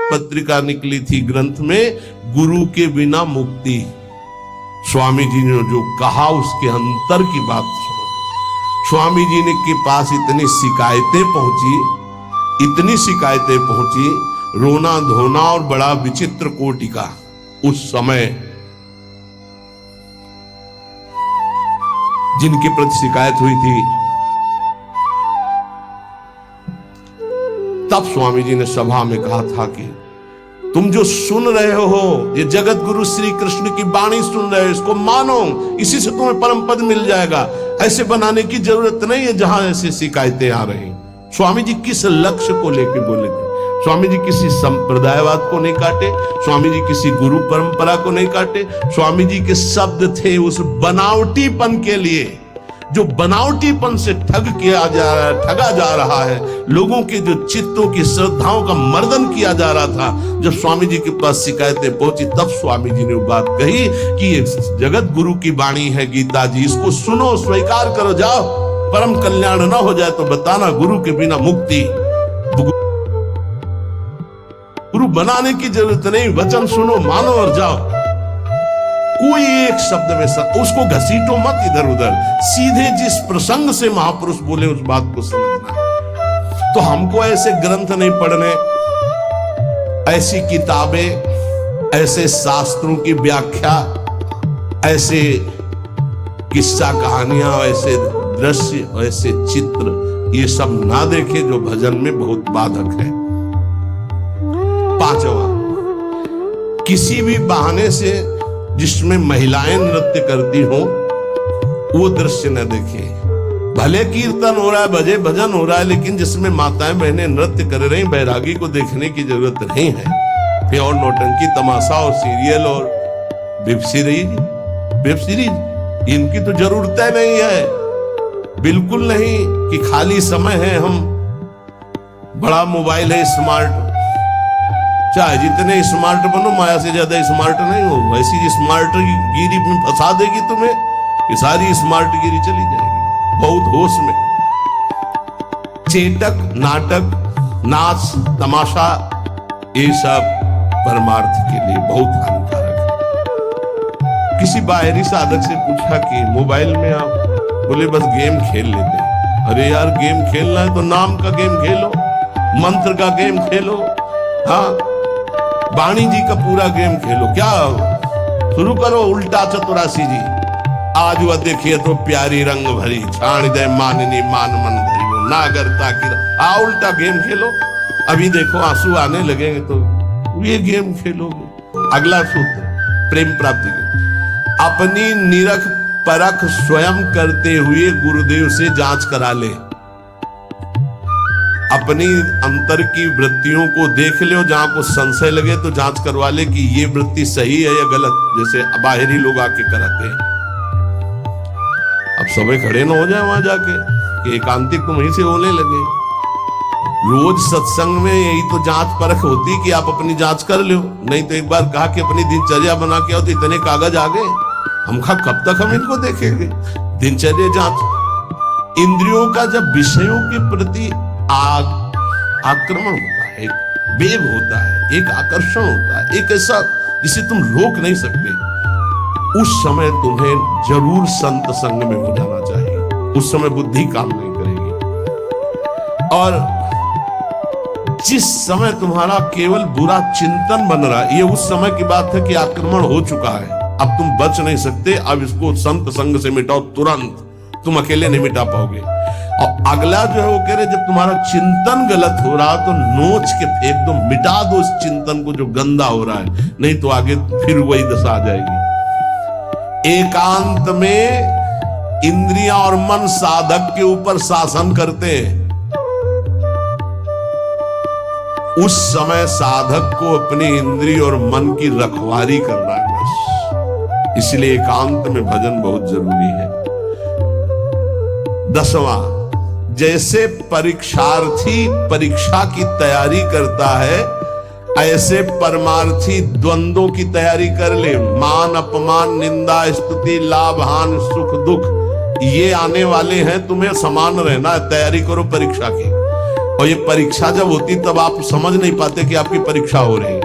पत्रिका निकली थी ग्रंथ में, गुरु के बिना मुक्ति। स्वामी जी ने जो कहा उसके अंतर की बात समझ। स्वामी जी ने के पास इतनी शिकायतें पहुंची, रोना धोना और बड़ा विचित्र कोटि का। उस समय जिनके प्रति शिकायत हुई थी, तब स्वामी जी ने सभा में कहा था कि तुम जो सुन रहे हो, ये जगत गुरु श्री कृष्ण की वाणी सुन रहे हो, इसको मानो, इसी से तुम्हें परम पद मिल जाएगा। ऐसे बनाने की जरूरत नहीं है जहां ऐसी शिकायतें आ रही। स्वामी जी किस लक्ष्य को लेकर बोले थे? स्वामी जी किसी संप्रदायवाद को नहीं काटे, स्वामी जी किसी गुरु परंपरा को नहीं काटे। स्वामी जी के शब्द थे उस बनावटीपन के लिए, जो बनावटीपन से ठगा जा रहा है, लोगों के जो चित्तों की श्रद्धाओं का मर्दन किया जा रहा था। जब स्वामी जी के पास शिकायतें पहुंची, तब स्वामी जी ने वो बात कही कि ये जगत गुरु की वाणी है गीता जी, इसको सुनो, स्वीकार करो, जाओ, परम कल्याण ना हो जाए तो बताना, गुरु के बिना मुक्ति। गुरु बनाने की जरूरत नहीं, वचन सुनो, मानो और जाओ। कोई एक शब्द में उसको घसीटो मत इधर उधर, सीधे जिस प्रसंग से महापुरुष बोले उस बात को समझना। तो हमको ऐसे ग्रंथ नहीं पढ़ने, ऐसी किताबें, ऐसे शास्त्रों की व्याख्या, ऐसे किस्सा कहानियां, ऐसे दृश्य, ऐसे चित्र, ये सब ना देखे जो भजन में बहुत बाधक है। पांचवा, किसी भी बहाने से जिसमें महिलाएं नृत्य करती हो वो दृश्य न देखे। भले कीर्तन हो रहा है, भजे भजन हो रहा है, लेकिन जिसमें माताएं बहनें नृत्य कर रही, बैरागी को देखने की जरूरत नहीं है। फिर और नौटंकी तमाशा और सीरियल और वेब सीरीज इनकी तो जरूरत नहीं है, बिल्कुल नहीं। कि खाली समय है, हम बड़ा मोबाइल है स्मार्ट, चाहे जितने स्मार्ट बनो, माया से ज्यादा स्मार्ट नहीं हो। वैसी स्मार्ट गिरी में फंसा देगी तुम्हें, ये सारी स्मार्ट गिरी चली जाएगी। बहुत होश में। चेटक, नाटक, नाच, तमाशा, ये सब परमार्थ के लिए बहुत हानिकारक है। किसी बाहरी साधक से पूछा कि मोबाइल में आप, बोले बस गेम खेल लेते हैं। अरे यार, गेम खेलना है तो नाम का गेम खेलो, मंत्र का गेम खेलो, हाँ, वाणी जी का पूरा गेम खेलो। क्या शुरू करो उल्टा चतुरासी जी, आज वह देखिए तो प्यारी रंग भरी, छाण दे माननी मान मन धरी, वो नागरता की उल्टा गेम खेलो। अभी देखो आंसू आने लगेंगे तो ये गेम खेलोगे। अगला सूत्र प्रेम प्राप्ति के, अपनी निरख परख स्वयं करते हुए गुरुदेव से जांच करा ले। अपनी अंतर की वृत्तियों को देख ले, जहां को संशय लगे तो जांच करवा ले कि ये वृत्ति सही है या गलत। जैसे बाहरी लोग आके कराते हैं, अब सबे खड़े ना हो जाए वहां जाके कि एकांतिक तुम वहीं से होने लगे। रोज सत्संग में यही तो जांच परख होती कि आप अपनी जांच कर लो। नहीं तो एक बार कहा कि अपनी दिनचर्या बना के आओ, तो इतने कागज आ गए, हम कब तक हम इनको देखेंगे। दिनचर्या जांच। इंद्रियों का जब विषयों के प्रति आक्रमण होता है, एक वेग होता है, एक आकर्षण होता है, एक ऐसा जिसे तुम रोक नहीं सकते, उस समय तुम्हें जरूर संत संग में हो जाना चाहिए। उस समय बुद्धि काम नहीं करेगी। और जिस समय तुम्हारा केवल बुरा चिंतन बन रहा है, ये उस समय की बात है कि आक्रमण हो चुका है, अब तुम बच नहीं सकते। अब इसको संत संग से मिटाओ तुरंत, तुम अकेले नहीं मिटा पाओगे। और अगला जो है वो कह रहे, जब तुम्हारा चिंतन गलत हो रहा तो नोच के फेंक दो, मिटा दो उस चिंतन को जो गंदा हो रहा है, नहीं तो आगे फिर वही दशा आ जाएगी। एकांत में इंद्रियां और मन साधक के ऊपर शासन करते हैं। उस समय साधक को अपनी इंद्रिय और मन की रखवाली करना है बस। इसलिए एकांत में भजन बहुत जरूरी है। 10वां, जैसे परीक्षार्थी परीक्षा की तैयारी करता है, ऐसे परमार्थी द्वंद्वों की तैयारी कर ले। मान अपमान, निंदा स्तुति, लाभ हानि, सुख दुख, ये आने वाले हैं, तुम्हें समान रहना है। तैयारी करो परीक्षा की। और ये परीक्षा जब होती तब आप समझ नहीं पाते कि आपकी परीक्षा हो रही है,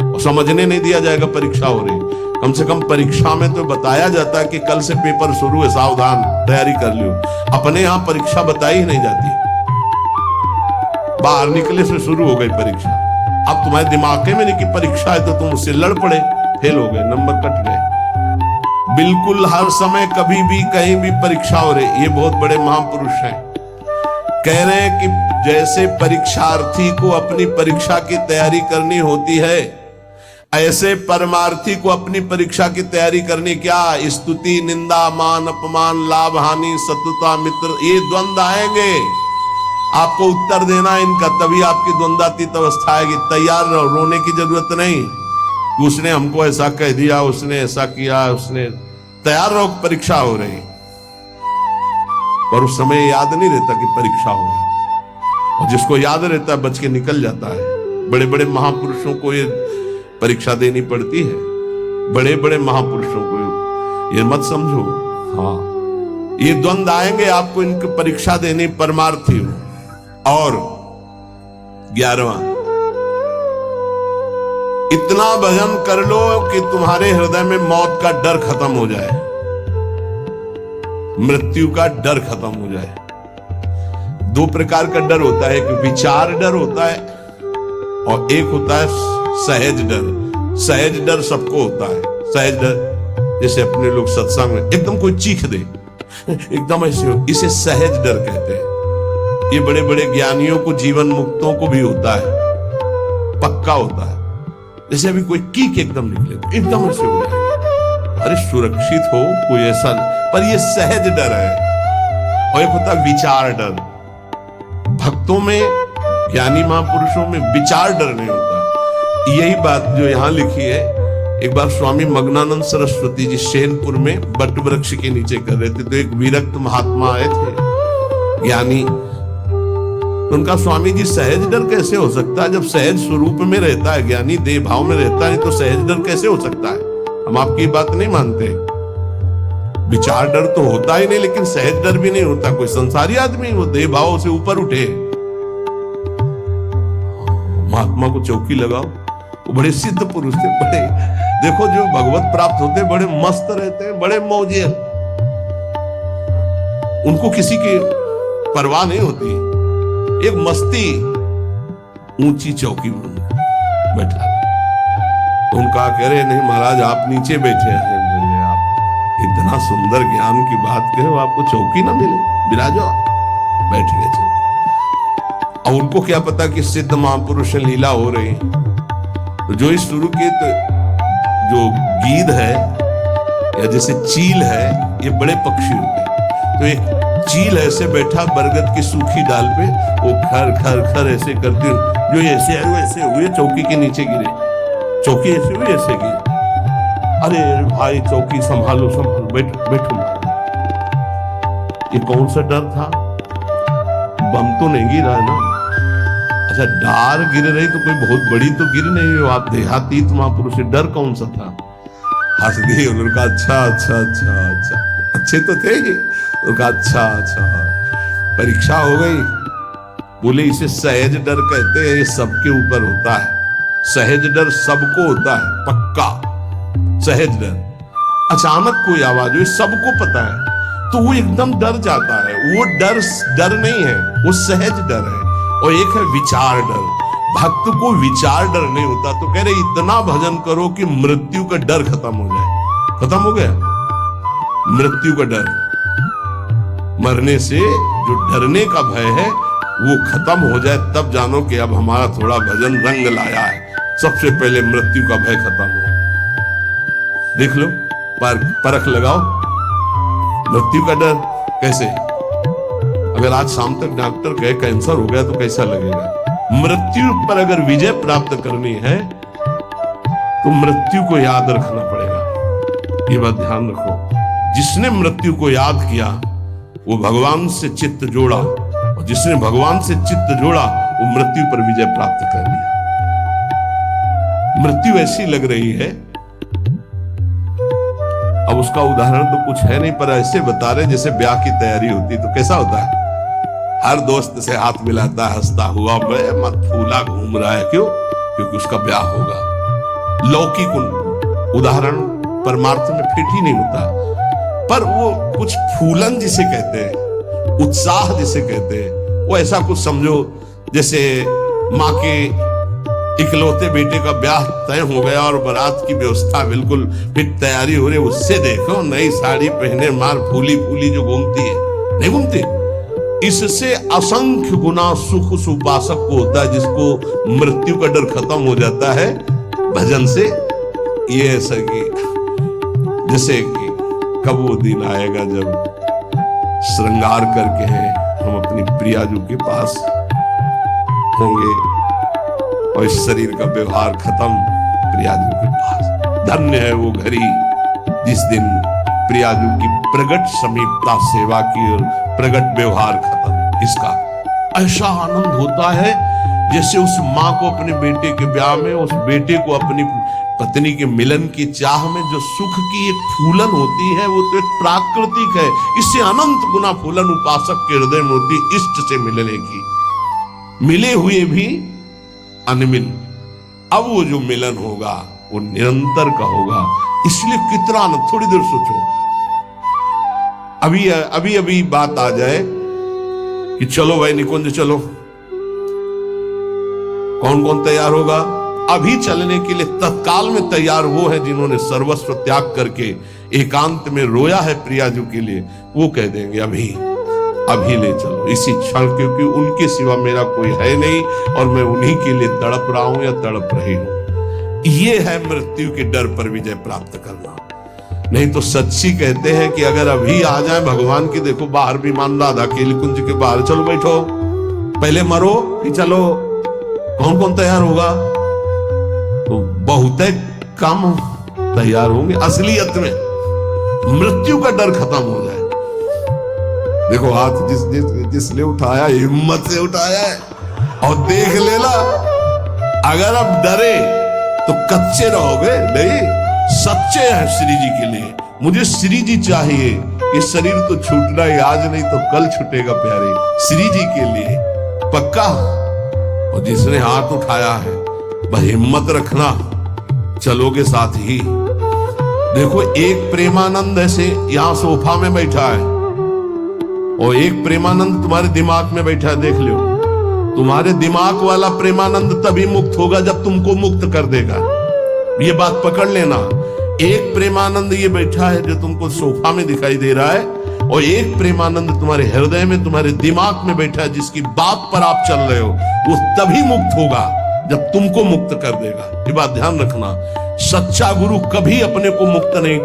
और समझने नहीं दिया जाएगा परीक्षा हो रही है। कम से कम परीक्षा में तो बताया जाता है कि कल से पेपर शुरू है, सावधान, तैयारी कर लियो। अपने यहां परीक्षा बताई ही नहीं जाती, बाहर निकले से शुरू हो गई परीक्षा। अब तुम्हारे दिमाग में नहीं कि परीक्षा है तो तुम उससे लड़ पड़े, फेल हो गए, नंबर कट गए। बिल्कुल हर समय कभी भी कहीं भी परीक्षा हो रही। ये बहुत बड़े महापुरुष हैं, कह रहे हैं कि जैसे परीक्षार्थी को अपनी परीक्षा की तैयारी करनी होती है, ऐसे परमार्थी को अपनी परीक्षा की तैयारी करनी। क्या? स्तुति, निंदा, मान, अपमान, लाभ, हानि, शत्रुता, मित्र, ये द्वंद आएंगे, आपको उत्तर देना इनका, तभी आपकी द्वंद्वातीत अवस्था आएगी। तैयार रहो, रोने की जरूरत नहीं, उसने हमको ऐसा कह दिया, उसने ऐसा किया, उसने। तैयार रहो, परीक्षा हो रही। पर उस समय याद नहीं रहता कि परीक्षा हो रही, और जिसको याद रहता है बच के निकल जाता है। बड़े बड़े महापुरुषों को ये परीक्षा देनी पड़ती है, बड़े बड़े महापुरुषों को, ये मत समझो। हाँ, ये द्वंद आएंगे, आपको इनकी परीक्षा देनी, परमार्थी हो। और 11वां, इतना भजन कर लो कि तुम्हारे हृदय में मौत का डर खत्म हो जाए, मृत्यु का डर खत्म हो जाए। दो प्रकार का डर होता है, एक विचार डर होता है और एक होता है सहज डर। सहज डर सबको होता है। सहज डर जैसे अपने लोग सत्संग में एकदम कोई चीख दे, एकदम ऐसे हो, इसे सहज डर कहते हैं। ये बड़े बड़े ज्ञानियों को, जीवन मुक्तों को भी होता है, पक्का होता है। जैसे अभी कोई कीक एकदम निकले तो एकदम ऐसे हो जाएगा, अरे सुरक्षित हो, कोई ऐसा नहीं। पर ये सहज डर है। और एक होता है विचार डर। भक्तों में, ज्ञानी महापुरुषों में विचार डर नहीं होता। यही बात जो यहां लिखी है, एक बार स्वामी मग्नानंद सरस्वती जी शैनपुर में बट वृक्ष के नीचे कर रहे थे, तो एक विरक्त महात्मा आए थे, ज्ञानी। उनका, स्वामी जी सहज डर कैसे हो सकता है? जब सहज स्वरूप में रहता है ज्ञानी, देह भाव में रहता है, तो सहज डर कैसे हो सकता है? हम आपकी बात नहीं मानते। विचार डर तो होता ही नहीं, लेकिन सहज डर भी नहीं होता। कोई संसारी आदमी वो देह भाव से ऊपर उठे। महात्मा को चौकी लगाओ, वो बड़े सिद्ध पुरुष थे, बड़े, देखो जो भगवत प्राप्त होते बड़े मस्त रहते हैं, बड़े मौजे, उनको किसी की परवाह नहीं होती। एक मस्ती, ऊंची चौकी में बैठा। तो उनका कह रहे, नहीं महाराज आप नीचे बैठे हैं, आप इतना सुंदर ज्ञान की बात कहे, आपको चौकी ना मिले, विराजो। बैठ गए चौकी। और उनको क्या पता कि सिद्ध महापुरुष लीला हो रही। तो जो इस शुरू के, तो जो गीद है या जैसे चील है, ये बड़े पक्षी होते हैं। तो एक चील ऐसे बैठा बरगद की सूखी डाल पे, वो खर खर खर ऐसे करती, जो ऐसे है वैसे हुए, चौकी के नीचे गिरे। चौकी ऐसे हुई, ऐसे गिरे। अरे भाई चौकी संभालो संभालो, बैठो बैठो। ये कौन सा डर था? बम तो नहीं गिरा है ना? अच्छा, डार गिर रही तो कोई बहुत बड़ी तो गिर नहीं हो, आप देहातीत महापुरुष, डर कौन सा था? हंस गई। उन्होंने कहा अच्छा अच्छा अच्छा अच्छा, अच्छे तो थे ही। उन्होंने कहा अच्छा अच्छा, परीक्षा हो गई। बोले इसे सहज डर कहते हैं, ये सबके ऊपर होता है। सहज डर सबको होता है, पक्का सहज डर। अचानक कोई आवाज हुई, सबको पता है, तो वो एकदम डर जाता है। वो डर नहीं है, वो सहज डर है। और एक है विचार डर। भक्त को विचार डर नहीं होता। तो कह रहे इतना भजन करो कि मृत्यु का डर खत्म हो जाए। खत्म हो गया मृत्यु का डर, मरने से जो डरने का भय है वो खत्म हो जाए, तब जानो कि अब हमारा थोड़ा भजन रंग लाया है। सबसे पहले मृत्यु का भय खत्म हो। देख लो, परख लगाओ मृत्यु का डर कैसे। अगर आज शाम तक डॉक्टर कहे कैंसर हो गया तो कैसा लगेगा। मृत्यु पर अगर विजय प्राप्त करनी है तो मृत्यु को याद रखना पड़ेगा। ये बात ध्यान रखो, जिसने मृत्यु को याद किया वो भगवान से चित्त जोड़ा, और जिसने भगवान से चित्त जोड़ा वो मृत्यु पर विजय प्राप्त कर लिया। मृत्यु ऐसी लग रही है, अब उसका उदाहरण तो कुछ है नहीं, पर ऐसे बता रहे जैसे ब्याह की तैयारी होती तो कैसा होता है। हर दोस्त से हाथ मिलाता है, हंसता हुआ मत फूला घूम रहा है। क्यों? क्योंकि उसका ब्याह होगा। लौकिक उदाहरण परमार्थ में फिट ही नहीं होता, पर वो कुछ फूलन जिसे कहते हैं, उत्साह जिसे कहते हैं, वो ऐसा कुछ समझो जैसे माँ के इकलौते बेटे का ब्याह तय हो गया और बारात की व्यवस्था बिल्कुल फिट तैयारी हो रही। उससे देखो नई साड़ी पहने मार फूली फूली जो घूमती है, नहीं घूमती? इससे असंख्य गुना सुख उस उपासक को होता है जिसको मृत्यु का डर खत्म हो जाता है भजन से। ये ऐसा कि जैसे कि कब वो दिन आएगा जब श्रृंगार करके हम अपनी प्रियाजू के पास होंगे और इस शरीर का व्यवहार खत्म प्रियाजू के पास। धन्य है वो घड़ी जिस दिन प्रियाजू की प्रगट समीपता सेवा की और प्रगट व्यवहार खत्म। इसका ऐसा आनंद होता है जैसे उस माँ को अपने बेटे के ब्याह में, उस बेटे को अपनी पत्नी के मिलन की चाह में जो सुख की एक फूलन होती है, वो तो एक प्राकृतिक है। इससे अनंत गुना फूलन उपासक के हृदय में होती इष्ट से मिलने की। मिले हुए भी अनमिल, अब वो जो मिलन होगा वो निरंतर का होगा। इसलिए कितना आनंद। थोड़ी देर सोचो, अभी बात आ जाए कि चलो भाई निकुंज चलो, कौन कौन तैयार होगा? अभी चलने के लिए तत्काल में तैयार वो है जिन्होंने सर्वस्व त्याग करके एकांत में रोया है प्रियाजू के लिए। वो कह देंगे अभी ले चलो इसी क्षण, क्योंकि उनके सिवा मेरा कोई है नहीं और मैं उन्हीं के लिए तड़प रहा हूं या तड़प रही हूं। ये है मृत्यु के डर पर विजय प्राप्त करना। नहीं तो सच्ची कहते हैं कि अगर अभी आ जाए भगवान की, देखो बाहर विमान राधा केली कुंज के बाहर, चलो बैठो पहले मरो फिर चलो, कौन कौन तैयार होगा? तो बहुत कम तैयार होंगे। असलियत में मृत्यु का डर खत्म हो जाए। देखो हाथ जिसने उठाया हिम्मत से उठाया है और देख लेना। अगर आप डरे तो कच्चे रहोगे, नहीं सच्चे हैं श्री जी के लिए। मुझे श्री जी चाहिए, ये शरीर तो छूटना ही आज नहीं तो कल छूटेगा प्यारे, श्री जी के लिए पक्का। और जिसने हाथ उठाया है वह हिम्मत रखना, चलोगे साथ ही। देखो एक प्रेमानंद ऐसे यहां सोफा में बैठा है और एक प्रेमानंद तुम्हारे दिमाग में बैठा है। देख लो, तुम्हारे दिमाग वाला प्रेमानंद तभी मुक्त होगा जब तुमको मुक्त कर देगा। ये बात पकड़ लेना। एक प्रेमानंद ये बैठा है जो तुमको सोफा में दिखाई दे रहा है, और एक प्रेमानंद तुम्हारे हृदय में, तुम्हारे दिमाग में बैठा है, जिसकी बात पर आप चल रहे हो। वो तभी मुक्त होगा जब तुमको मुक्त कर देगा। ये बात ध्यान रखना। सच्चा गुरु कभी अपने को मुक्त नहीं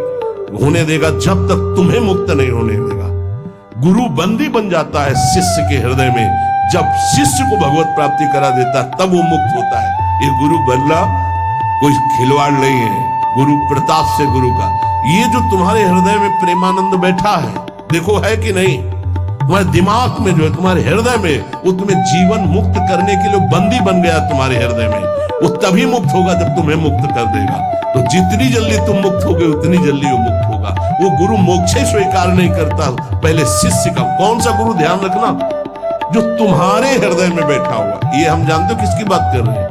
होने देगा जब तक तुम्हें मुक्त नहीं होने देगा। गुरु बंदी बन जाता है शिष्य के हृदय में, जब शिष्य को भगवत प्राप्ति करा देता है तब वो मुक्त होता है। ये गुरु बनना कोई खिलवाड़ नहीं है, गुरु प्रताप से गुरु का। ये जो तुम्हारे हृदय में प्रेमानंद बैठा है, देखो है कि नहीं, तुम्हारे दिमाग में जो है, तुम्हारे हृदय में, वो तुम्हें जीवन मुक्त करने के लिए बंदी बन गया तुम्हारे हृदय में। वो तभी मुक्त होगा जब तुम्हें मुक्त कर देगा। तो जितनी जल्दी तुम मुक्त होगे उतनी जल्दी वो मुक्त होगा। वो गुरु मोक्ष स्वीकार नहीं करता, पहले शिष्य का। कौन सा गुरु? ध्यान रखना, जो तुम्हारे हृदय में बैठा हुआ। ये हम जानते हो किसकी बात कर रहे हैं?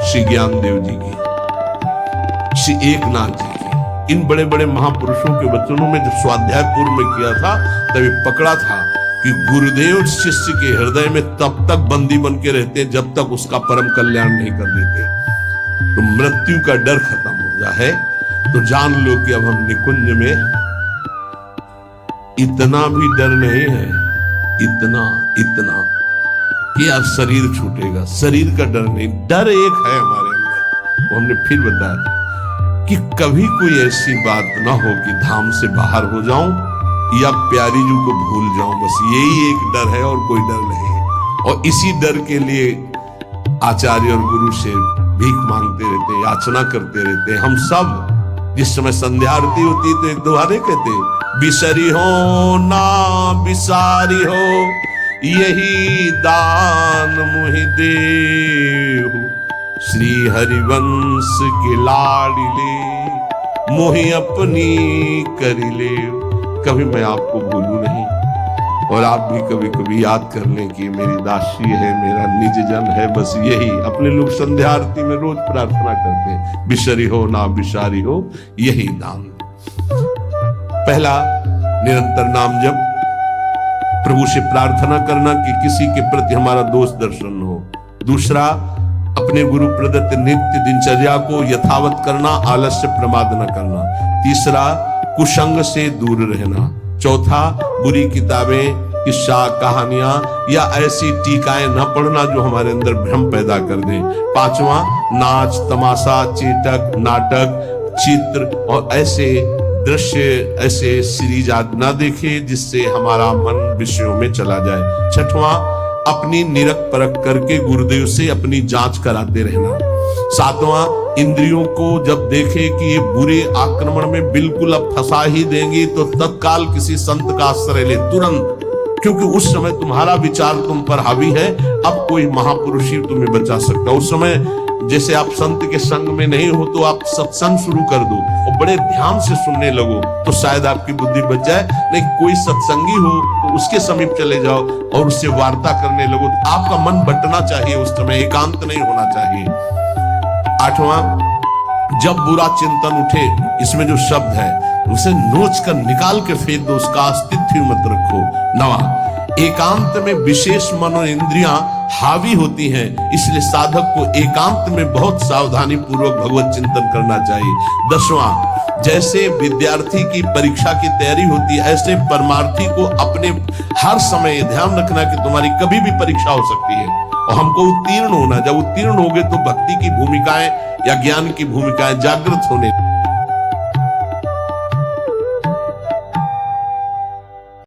श्री ज्ञानदेव जी की, श्री एकनाथ जी की। इन बड़े बड़े महापुरुषों के वचनों में जब स्वाध्याय पूर्व में किया था तभी पकड़ा था कि गुरुदेव शिष्य के हृदय में तब तक बंदी बन के रहते हैं जब तक उसका परम कल्याण नहीं कर देते। तो मृत्यु का डर खत्म हो गया है तो जान लो कि अब हम निकुंज में इतना भी डर नहीं है, इतना कि अब शरीर छूटेगा। शरीर का डर नहीं, डर एक है हमारे अंदर। वो हमने फिर बताया था कि कभी कोई ऐसी बात ना हो कि धाम से बाहर हो जाऊं या प्यारी जी को भूल जाऊं। बस यही एक डर है और कोई डर नहीं है। और इसी डर के लिए आचार्य और गुरु से भीख मांगते रहते हैं, याचना करते रहते हैं। हम सब जिस समय संध्या आरती होती है तो एक दोहारे कहते हैं, बिसरी हो ना बिसारी हो, यही दान मुहि देहु। श्री हरिवंश के लाडिले, मोहि अपनी करिले। कभी मैं आपको भूलूं नहीं और आप भी कभी कभी याद कर लें कि मेरी दासी है, मेरा निज जन है, बस यही। अपने लोग संध्या आरती में रोज प्रार्थना करते हैं, बिशरी हो ना बिशारी हो, यही नाम। पहला, निरंतर नाम जप, प्रभु से प्रार्थना करना कि किसी के प्रति हमारा दोष दर्शन न हो। दूसरा, अपने गुरु प्रदत्त नित्य दिनचर्या को यथावत करना, आलस्य प्रमाद न करना। तीसरा, कुसंग से दूर रहना। चौथा, बुरी किताबें, किस्सा, कहानियां या ऐसी टीकाएं न पढ़ना जो हमारे अंदर भ्रम पैदा कर दे। पांचवा, नाच तमाशा, चेटक, नाटक, चित्र और ऐसे दृश्य, ऐसे सीरीज आदि न देखे जिससे हमारा मन विषयों में चला जाए। छठवां, अपनी निरख परख करके गुरुदेव से अपनी जांच कराते रहना। सातवां, इंद्रियों को जब देखे कि ये बुरे आक्रमण में बिल्कुल अब फंसा ही देंगी तो तत्काल किसी संत का आश्रय ले, तुरंत, क्योंकि उस समय तुम्हारा विचार तुम पर हावी है। अब कोई महापुरुष ही तुम्हें बचा सकता। उस समय जैसे आप संत के संग में नहीं हो तो आप सत्संग शुरू कर दो और बड़े ध्यान से सुनने लगो तो शायद आपकी बुद्धि बच जाए। नहीं, कोई सत्संगी हो तो उसके समीप चले जाओ और उससे वार्ता करने लगो। तो आपका मन बंटना चाहिए, उस समय एकांत नहीं होना चाहिए। आठवां, जब बुरा चिंतन उठे, इसमें जो शब्द है उसे नोच कर निकाल के फेंक दो, उसका अस्तित्व ही मत रखो। नवा, एकांत में विशेष मनो इंद्रियां हावी होती हैं, इसलिए साधक को एकांत में बहुत सावधानी पूर्वक भगवत चिंतन करना चाहिए। दसवां, जैसे विद्यार्थी की परीक्षा की तैयारी होती है, ऐसे परमार्थी को अपने हर समय ध्यान रखना कि तुम्हारी कभी भी परीक्षा हो सकती है और हमको उत्तीर्ण होना। जब उत्तीर्ण होगे तो भक्ति की भूमिकाएं या ज्ञान की भूमिकाएं जागृत होने